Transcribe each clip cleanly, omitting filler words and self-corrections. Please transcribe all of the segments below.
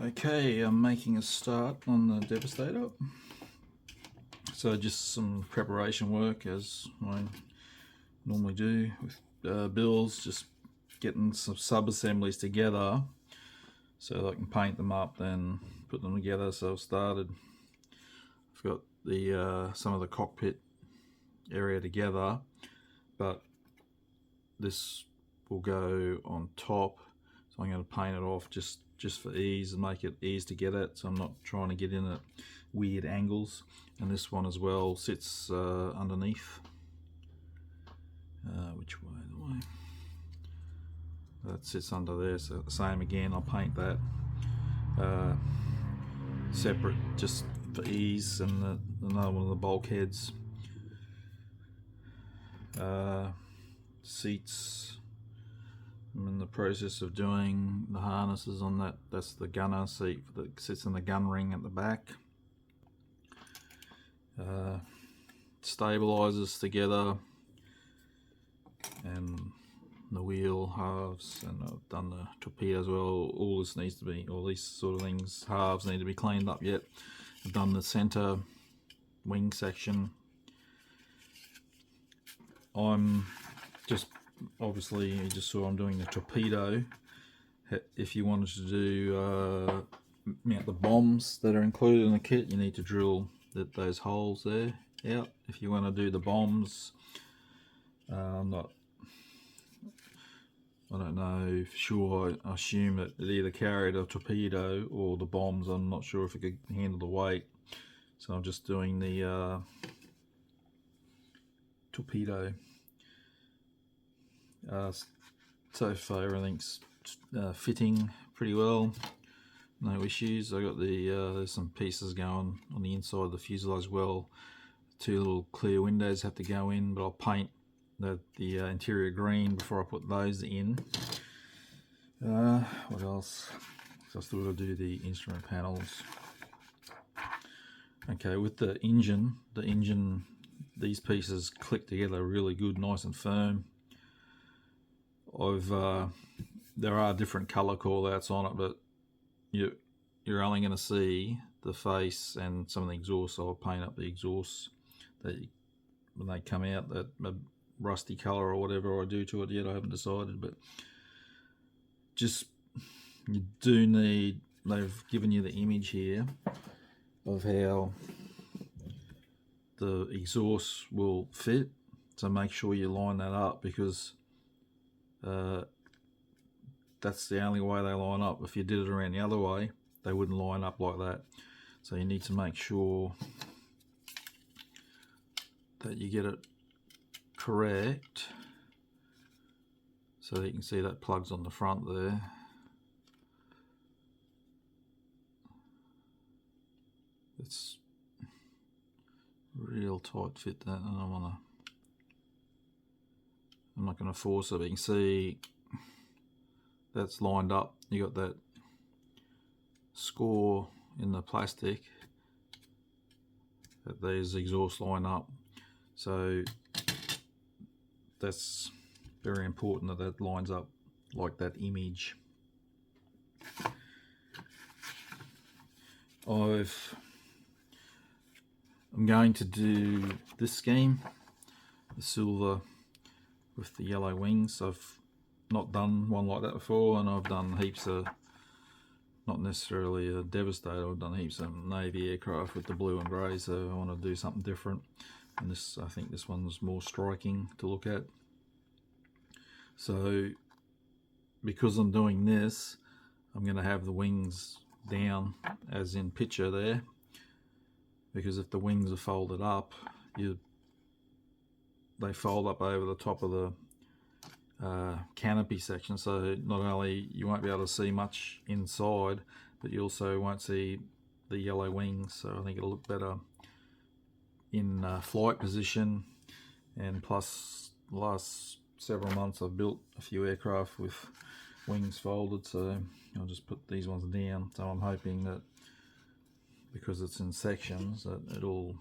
Okay, I'm making a start on the Devastator. So just some preparation work as I normally do with builds, just getting some sub-assemblies together so that I can paint them up and put them together. So I've started, I've got the some of the cockpit area together, but this will go on top, so I'm going to paint it off just for ease and make it easy to get at, so I'm not trying to get in at weird angles. And this one as well sits underneath. Which way? The way that sits under there, so same again, I'll paint that separate just for ease. And another one of the bulkheads, seats, I'm in the process of doing the harnesses on that. That's the gunner seat that sits in the gun ring at the back. Stabilizers together, and the wheel halves, and I've done the torpedo as well. All this needs to be, all these sort of things, halves need to be cleaned up yet. I've done the center wing section. I'm just, obviously you just saw I'm doing the torpedo. If you wanted to do mount the bombs that are included in the kit, you need to drill those holes there out. If you want to do the bombs, I don't know for sure. I assume that it either carried a torpedo or the bombs. I'm not sure if it could handle the weight, so I'm just doing the torpedo. So far everything's fitting pretty well, no issues. I got the there's some pieces going on the inside of the fuselage. Well, two little clear windows have to go in, but I'll paint the interior green before I put those in. What else? So I still got to do the instrument panels. Okay, with the engine, these pieces click together really good, nice and firm. There are different color callouts on it, but you're only going to see the face and some of the exhaust. So I'll paint up the exhaust that when they come out, that rusty color or whatever I do to it yet. I haven't decided, but just you do need. They've given you the image here of how the exhaust will fit, so make sure you line that up, because that's the only way they line up. If you did it around the other way, they wouldn't line up like that. So you need to make sure that you get it correct. So you can see that plugs on the front there. It's real tight fit, that, and I'm not going to force it, but you can see that's lined up. You got that score in the plastic that these exhausts line up, so that's very important that that lines up like that image. I'm going to do this scheme, the silver with the yellow wings. I've not done one like that before, and I've done heaps of, not necessarily a Devastator, I've done heaps of Navy aircraft with the blue and grey, so I want to do something different. And this, I think this one's more striking to look at. So because I'm doing this, I'm going to have the wings down as in picture there, because if the wings are folded up, they fold up over the top of the canopy section, so not only you won't be able to see much inside, but you also won't see the yellow wings. So I think it'll look better in flight position. And plus, the last several months I've built a few aircraft with wings folded, so I'll just put these ones down. So I'm hoping that because it's in sections that it all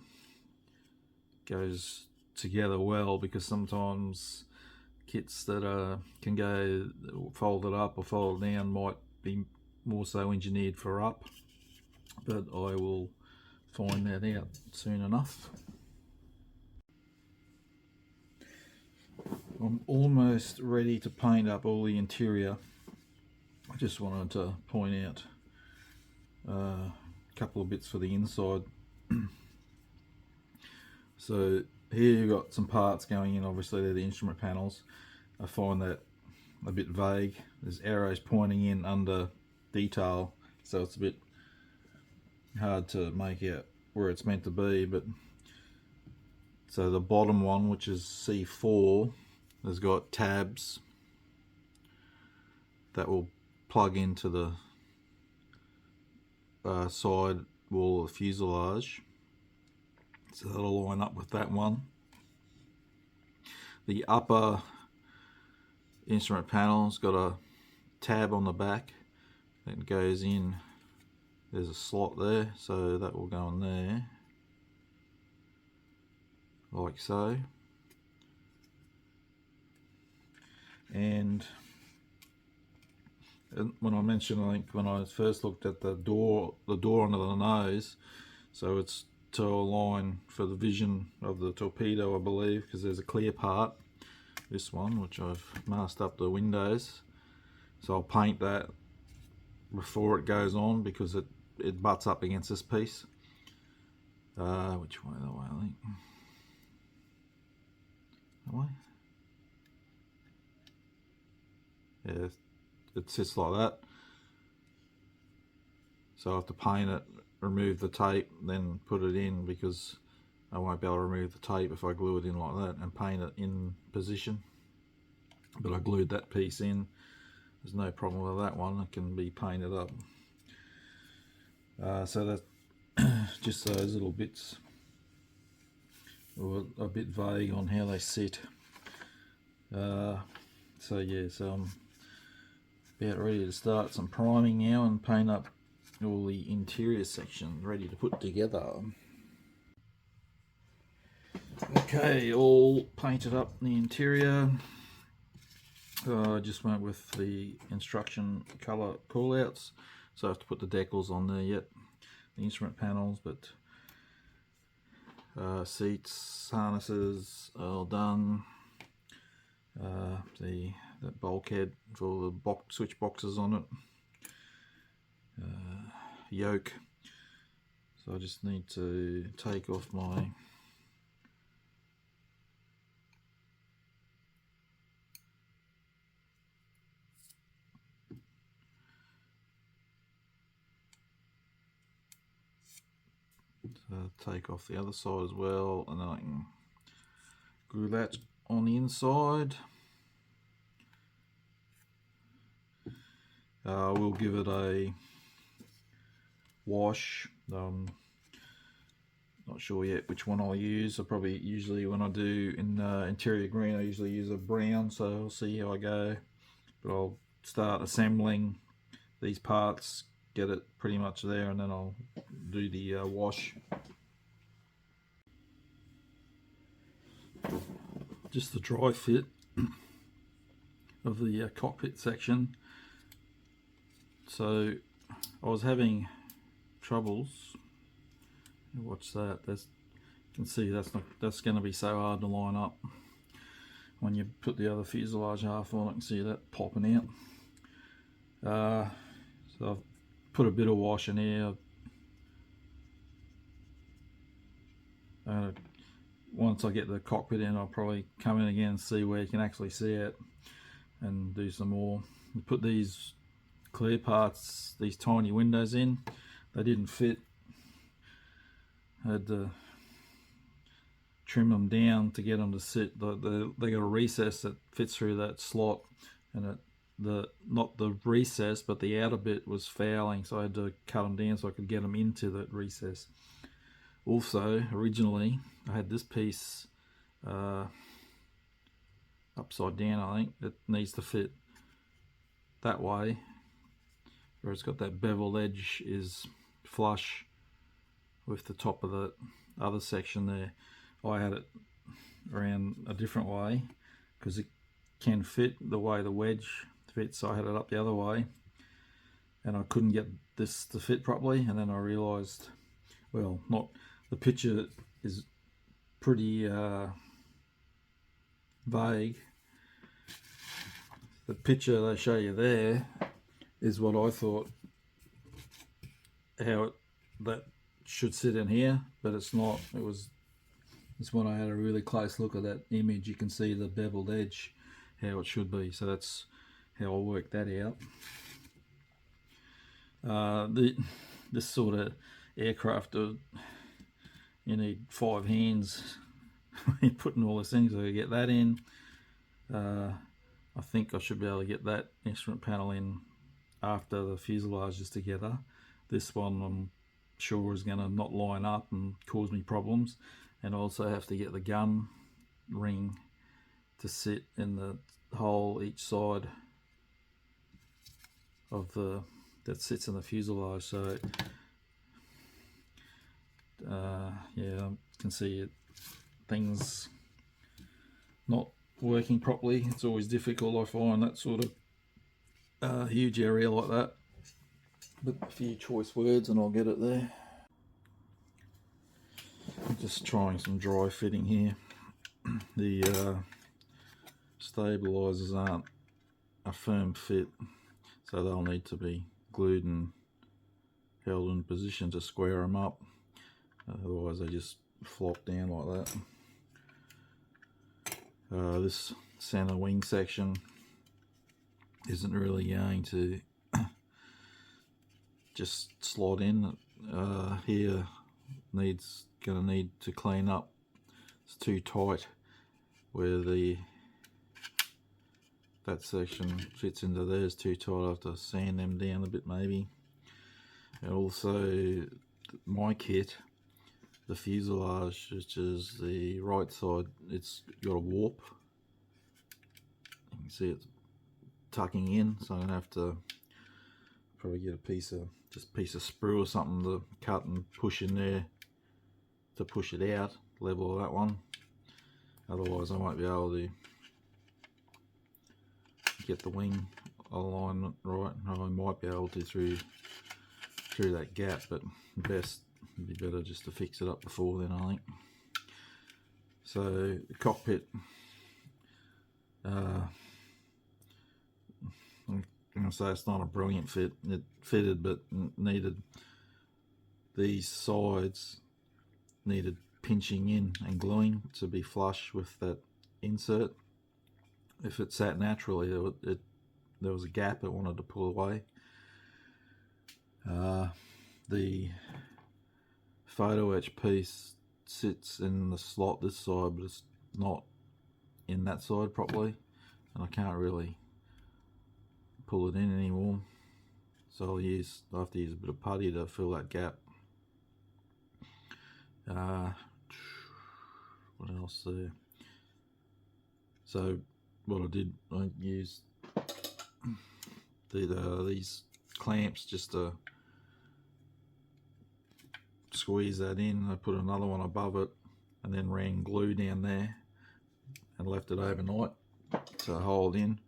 goes together well, because sometimes kits that can go folded up or folded down might be more so engineered for up, but I will find that out soon enough. I'm almost ready to paint up all the interior. I just wanted to point out a couple of bits for the inside. So here you've got some parts going in, obviously they're the instrument panels. I find that a bit vague. There's arrows pointing in under detail, so it's a bit hard to make out where it's meant to be. But so the bottom one, which is C4, has got tabs that will plug into the side wall of the fuselage, so that'll line up with that one. The upper instrument panel's got a tab on the back that goes in. There's a slot there, so that will go in there like so. And when I mentioned, I think when I first looked at the door under the nose, so it's to align for the vision of the torpedo, I believe, because there's a clear part, this one, which I've masked up the windows, so I'll paint that before it goes on because it butts up against this piece. Which way? That way, I think. That way? Yeah, it sits like that, so I have to paint it, remove the tape, then put it in, because I won't be able to remove the tape if I glue it in like that and paint it in position. But I glued that piece in, there's no problem with that one, it can be painted up. So that's just those little bits were a bit vague on how they sit. So yeah, so I'm about ready to start some priming now and paint up all the interior section ready to put together. Okay, all painted up the interior. I just went with the instruction colour callouts, so I have to put the decals on there yet, the instrument panels, but seats, harnesses, all done. That bulkhead for the switch boxes on it, yoke. So I just need to take off my take off the other side as well, and then I can glue that on the inside. We'll give it a wash. Not sure yet which one I'll use. I probably usually, when I do in interior green, I usually use a brown, so I'll see how I go. But I'll start assembling these parts, get it pretty much there, and then I'll do the wash. Just the dry fit of the cockpit section. So I was having troubles. Watch that. You can see that's going to be so hard to line up. When you put the other fuselage half on, I can see that popping out. So I've put a bit of wash in here. Once I get the cockpit in, I'll probably come in again and see where you can actually see it and do some more. Put these clear parts, these tiny windows in. They didn't fit. I had to trim them down to get them to sit. They got a recess that fits through that slot, and not the recess but the outer bit was fouling, so I had to cut them down so I could get them into that recess. Also, originally I had this piece upside down. I think it needs to fit that way, where it's got that bevel edge is flush with the top of the other section there. I had it around a different way because it can fit the way the wedge fits, so I had it up the other way. and I couldn't get this to fit properly, and then I realized, well, not the picture is pretty vague. The picture they show you there is what I thought how that should sit in here, but it's not. It's when I had a really close look at that image, you can see the beveled edge how it should be. So that's how I worked that out. This sort of aircraft, you need 5 hands in putting all this in, so you get that in. I think I should be able to get that instrument panel in after the fuselage is together. This one I'm sure is going to not line up and cause me problems, and I also have to get the gun ring to sit in the hole each side of the that sits in the fuselage. So yeah, I can see it, things not working properly. It's always difficult, I find, that sort of huge area like that. But a few choice words and I'll get it there. I'm just trying some dry fitting here. The stabilizers aren't a firm fit, so they'll need to be glued and held in position to square them up. Otherwise they just flop down like that. This center wing section isn't really going to just slot in. Here gonna need to clean up. It's too tight where that section fits into there. Is too tight. I have to sand them down a bit maybe. And also my kit, the fuselage, which is the right side, it's got a warp. You can see it's tucking in, so I'm gonna have to probably get a piece of sprue or something to cut and push in there to push it out, level that one. Otherwise I won't be able to get the wing alignment right. I might be able to through that gap, but best would be better just to fix it up before then, I think. So the cockpit, I'm going to say it's not a brilliant fit. It fitted, but needed, these sides needed pinching in and gluing to be flush with that insert. If it sat naturally, there was a gap it wanted to pull away. The photo etch piece sits in the slot this side, but it's not in that side properly, and I can't really pull it in anymore. So I'll have to use a bit of putty to fill that gap. What else there? So what I did, I used these clamps just to squeeze that in. I put another one above it and then ran glue down there and left it overnight to hold in.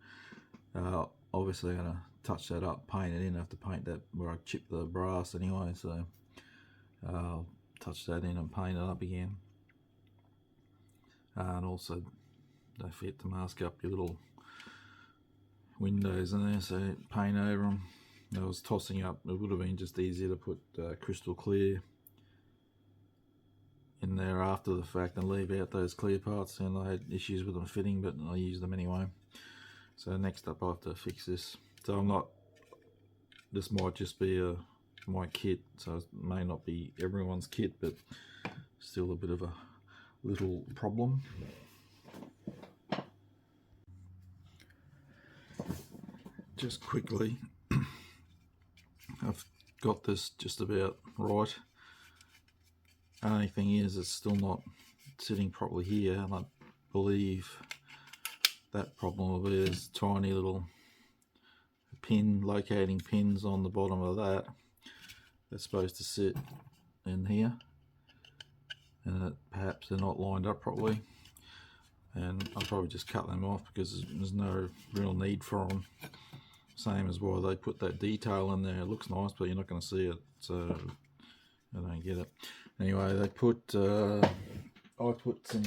Obviously I'm going to touch that up, paint it in. I have to paint that where I chipped the brass anyway, so I'll touch that in and paint it up again. And also they fit to mask up your little windows in there, so paint over them. I was tossing up, it would have been just easier to put crystal clear in there after the fact and leave out those clear parts, and I had issues with them fitting, but I used them anyway. So next up I have to fix this. So this might just be my kit, so it may not be everyone's kit, but still a bit of a little problem. Just quickly, I've got this just about right. Only thing is, it's still not sitting properly here, and I believe that problem will be there's tiny little locating pins on the bottom of that. They're supposed to sit in here, and perhaps they're not lined up properly, and I'll probably just cut them off because there's no real need for them. same as why they put that detail in there. It looks nice, but you're not going to see it, so I don't get it. Anyway, they put I put some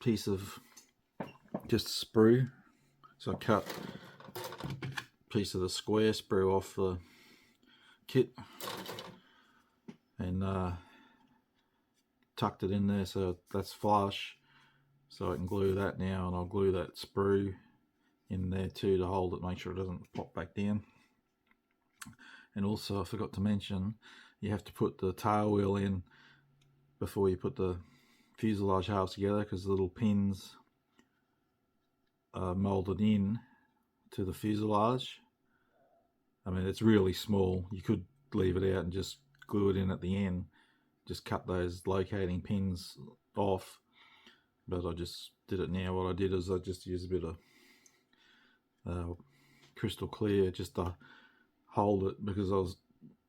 piece of just sprue, so I cut a piece of the square sprue off the kit and tucked it in there, so that's flush, so I can glue that now, and I'll glue that sprue in there too to hold it, make sure it doesn't pop back down. And also I forgot to mention, you have to put the tail wheel in before you put the fuselage halves together, because the little pins are molded in to the fuselage. I mean, it's really small, you could leave it out and just glue it in at the end, just cut those locating pins off, but I just did it now. What I did is I just used a bit of crystal clear just to hold it, because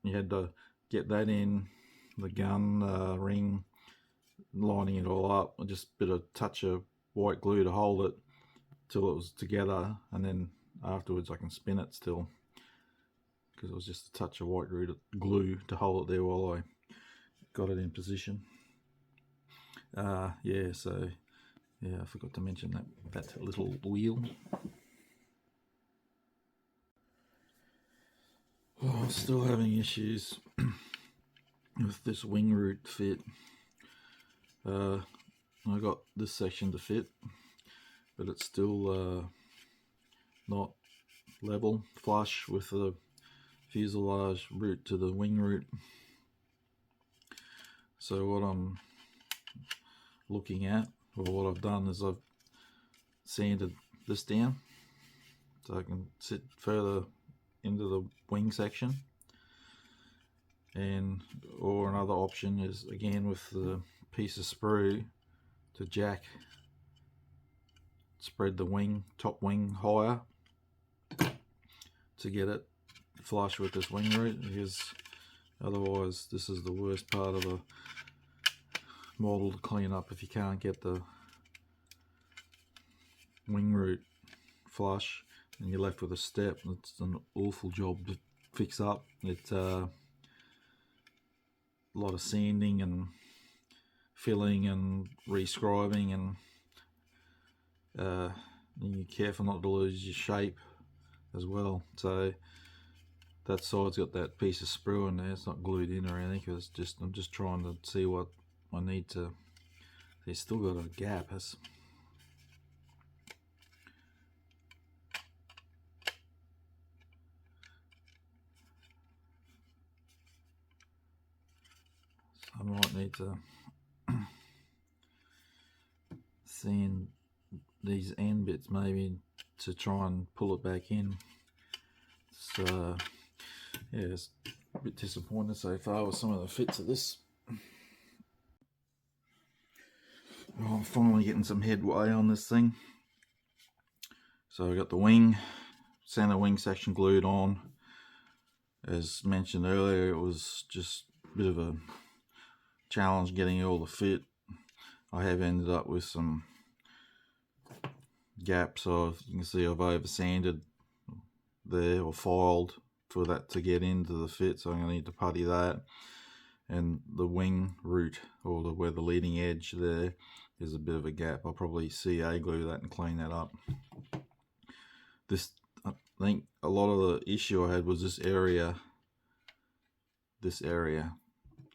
you had to get that in, the gun ring, lining it all up, and just a bit of touch of white glue to hold it till it was together, and then afterwards I can spin it still, because it was just a touch of white glue to hold it there while I got it in position. Yeah, so yeah, I forgot to mention that little wheel. Oh, I'm still having issues with this wing root fit. I got this section to fit, but it's still not level, flush with the fuselage root to the wing root. So what I'm looking at, or what I've done, is I've sanded this down so I can sit further into the wing section, and or another option is again with the piece of sprue to spread the top wing higher to get it flush with this wing root, because otherwise this is the worst part of a model to clean up if you can't get the wing root flush and you're left with a step. It's an awful job to fix up. It's a lot of sanding and filling and rescribing, and you're careful not to lose your shape as well. So that side's got that piece of sprue in there. It's not glued in or anything, because I'm just trying to see what I need to. It's still got a gap. So I might need to sand these end bits maybe to try and pull it back in. So yeah, it's a bit disappointed so far with some of the fits of this. Oh, I'm finally getting some headway on this thing. So I got the center wing section glued on. As mentioned earlier, it was just a bit of a challenge getting it all to fit. I have ended up with some gaps, so you can see I've over sanded there, or filed for that to get into the fit, so I'm going to need to putty that. And the wing root, or where the leading edge there is a bit of a gap. I'll probably CA glue that and clean that up. I think a lot of the issue I had was this area,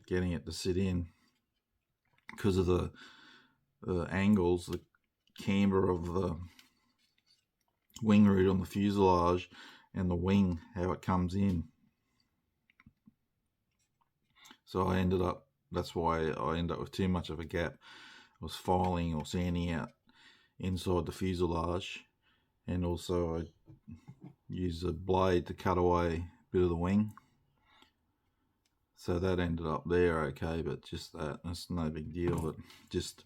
getting it to sit in, because of the angles, the camber of the wing root on the fuselage and the wing, how it comes in. So that's why I ended up with too much of a gap. I was filing or sanding out inside the fuselage, and also I used a blade to cut away a bit of the wing. So that ended up there okay, but just that's no big deal. But just,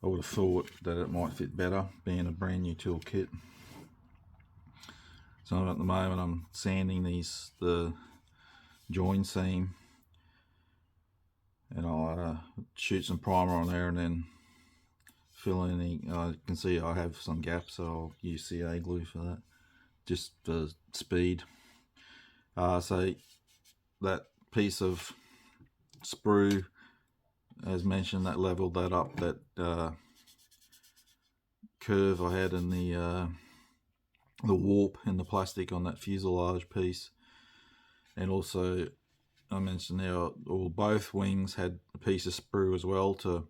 I would have thought that it might fit better being a brand new tool kit. So at the moment I'm sanding the join seam, and I'll shoot some primer on there and then fill in. I can see I have some gaps, so I'll use CA glue for that. just for speed. So that piece of sprue, as mentioned, that leveled that up, that curve I had in the warp in the plastic on that fuselage piece. And also I mentioned now, both wings had a piece of sprue as well to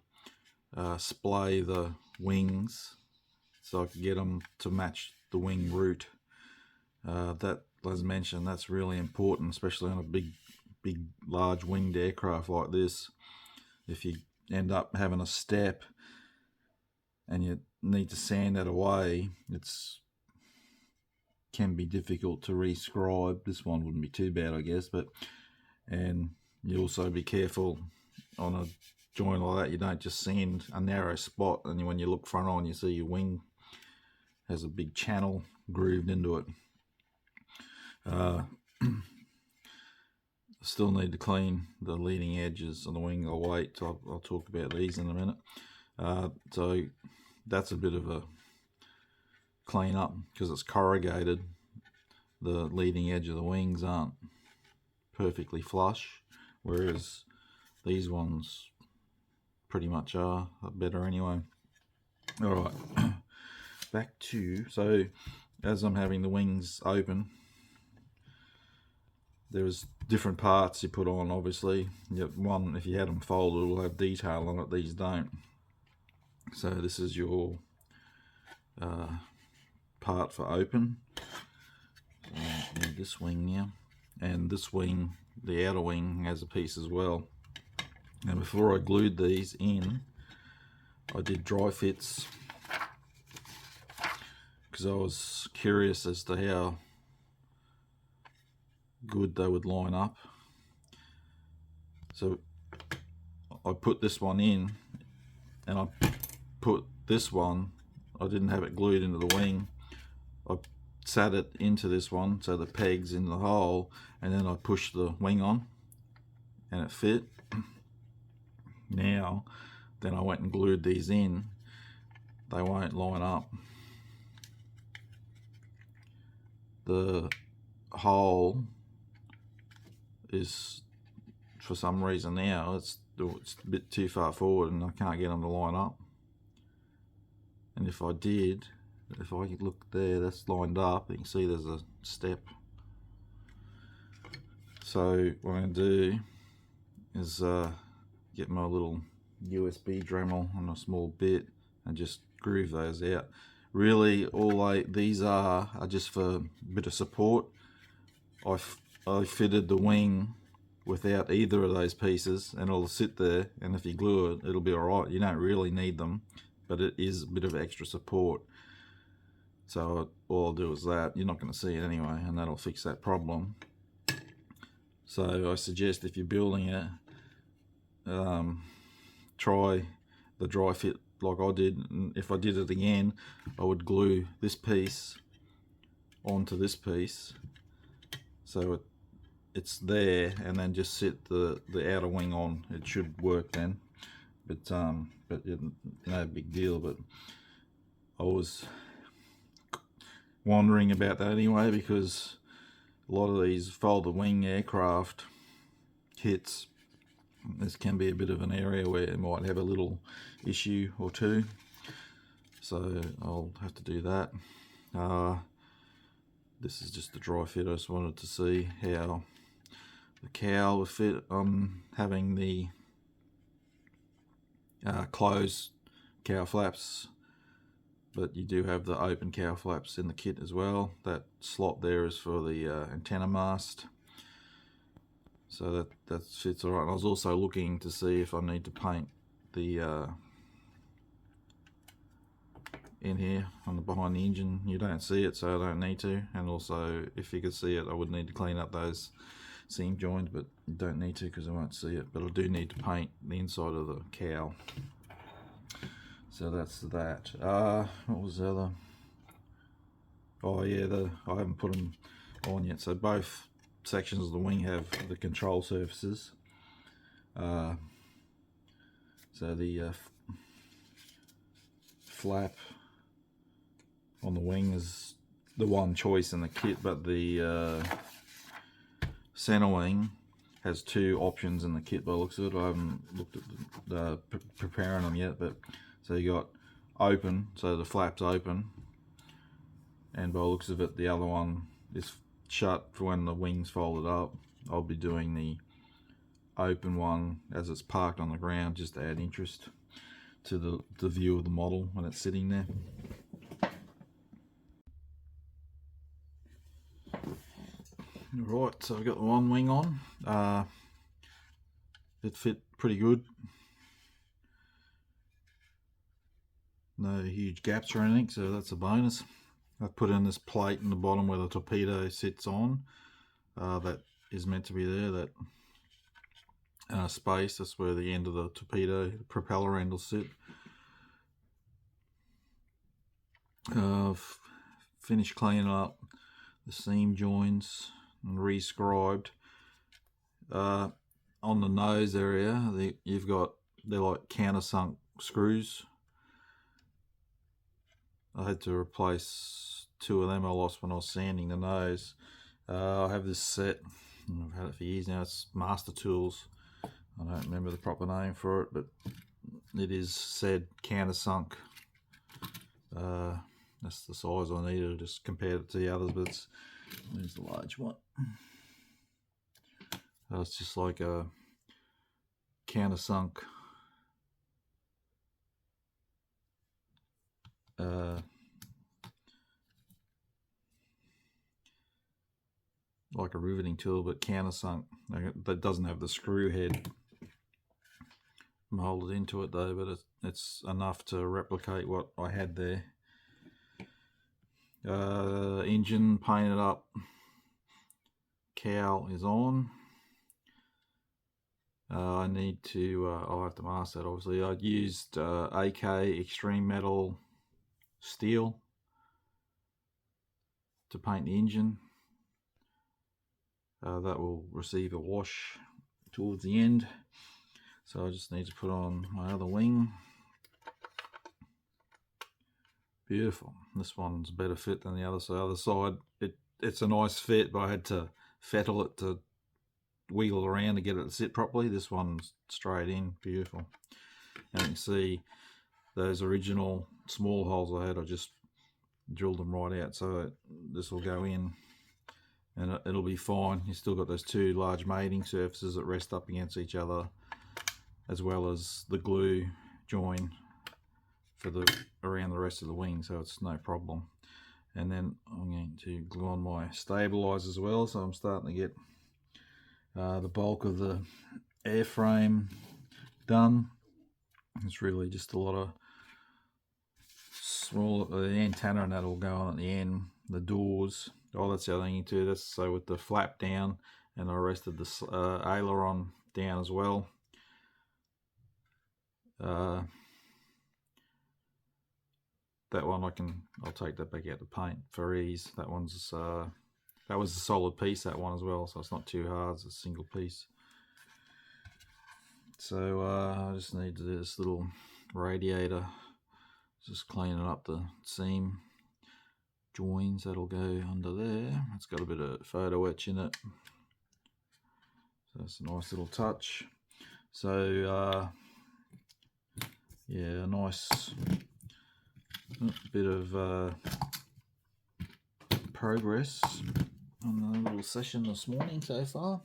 splay the wings so I could get them to match the wing root. That, as mentioned, that's really important, especially on a big large winged aircraft like this. If you end up having a step and you need to sand that away, can be difficult to rescribe. This one wouldn't be too bad, I guess, and you also be careful on a joint like that, you don't just sand a narrow spot and when you look front on, you see your wing has a big channel grooved into it. Still need to clean the leading edges on the wing. I'll wait till I'll talk about these in a minute. So that's a bit of a clean up because it's corrugated. The leading edge of the wings aren't perfectly flush, whereas these ones pretty much are better anyway. Alright, back to, so as I'm having the wings open, there's different parts you put on, obviously. One, if you had them folded, will have detail on it, these don't. So this is your part for open. So this wing now, and this wing, the outer wing, has a piece as well. And before I glued these in, I did dry fits because I was curious as to how good they would line up. So I put this one in, and I put this one, I didn't have it glued into the wing, I sat it into this one, so the pegs in the hole, and then I pushed the wing on and it fit. Now then I went and glued these in, they won't line up. The hole is, for some reason now, it's a bit too far forward and I can't get them to line up. And if I did, if I could look there, that's lined up, you can see there's a step. So what I'm going to do is get my little USB Dremel on a small bit and just groove those out. Really all these are just for a bit of support. I fitted the wing without either of those pieces and it'll sit there, and if you glue it, it'll be alright. You don't really need them, but it is a bit of extra support. So all I'll do is that. You're not going to see it anyway, and that'll fix that problem. So I suggest if you're building it, try the dry fit like I did, and if I did it again, I would glue this piece onto this piece so it's there, and then just sit the outer wing on. It should work then, but no big deal. But I was wondering about that anyway, because a lot of these folded wing aircraft kits, this can be a bit of an area where it might have a little issue or two, so I'll have to do that. This is just a dry fit. I just wanted to see how the cowl would fit. I'm having the closed cowl flaps, but you do have the open cowl flaps in the kit as well. That slot there is for the antenna mast, so that fits alright. I was also looking to see if I need to paint the in here on the behind the engine. You don't see it, so I don't need to, and also if you could see it, I would need to clean up those seam joins, but you don't need to because I won't see it. But I do need to paint the inside of the cowl. So that's that. What was the other? Oh yeah, I haven't put them on yet. So both sections of the wing have the control surfaces. So the flap on the wing is the one choice in the kit, but the center wing has 2 options in the kit by the looks of it. I haven't looked at the preparing them yet, but so you got open, so the flap's open, and by the looks of it the other one is shut for when the wings folded up. I'll be doing the open one as it's parked on the ground, just to add interest to the view of the model when it's sitting there. Right, so I've got the one wing on. It fit pretty good. No huge gaps or anything, so that's a bonus. I've put in this plate in the bottom where the torpedo sits on. That is meant to be there, that space. That's where the end of the torpedo, the propeller end will sit. I've finished cleaning up the seam joins and re-scribed. On the nose area, they're like countersunk screws. I had to replace 2 of them. I lost when I was sanding the nose. I have this set, I've had it for years now. It's Master Tools. I don't remember the proper name for it, but it is said countersunk. That's the size I needed. I just compared it to the others, but there's the large one. It's just like a countersunk like a riveting tool, but countersunk. That doesn't have the screw head molded into it though, but it's enough to replicate what I had there. Engine painted up, cowl is on. I need to, I'll have to mask that obviously. I used AK Extreme Metal Steel to paint the engine. That will receive a wash towards the end. So I just need to put on my other wing. Beautiful. This one's a better fit than the other side. The other side, it's a nice fit, but I had to fettle it to wiggle around to get it to sit properly. This one's straight in. Beautiful. And you can see those original small holes I had, I just drilled them right out, so this will go in and it'll be fine. You still got those 2 large mating surfaces that rest up against each other, as well as the glue join for around the rest of the wing, so it's no problem. And then I'm going to glue on my stabilizer as well, so I'm starting to get the bulk of the airframe done. It's really just a lot of small, the antenna and that will go on at the end, the doors. Oh, that's the other thing too. That's so with the flap down, and I rested the aileron down as well. That one I'll take that back out to paint for ease. That one's that was a solid piece, that one as well, so it's not too hard. It's a single piece. So I just need to do this little radiator, just cleaning up the seam joins that'll go under there. It's got a bit of photo etch in it, so that's a nice little touch. So yeah, a nice bit of progress on the little session this morning so far.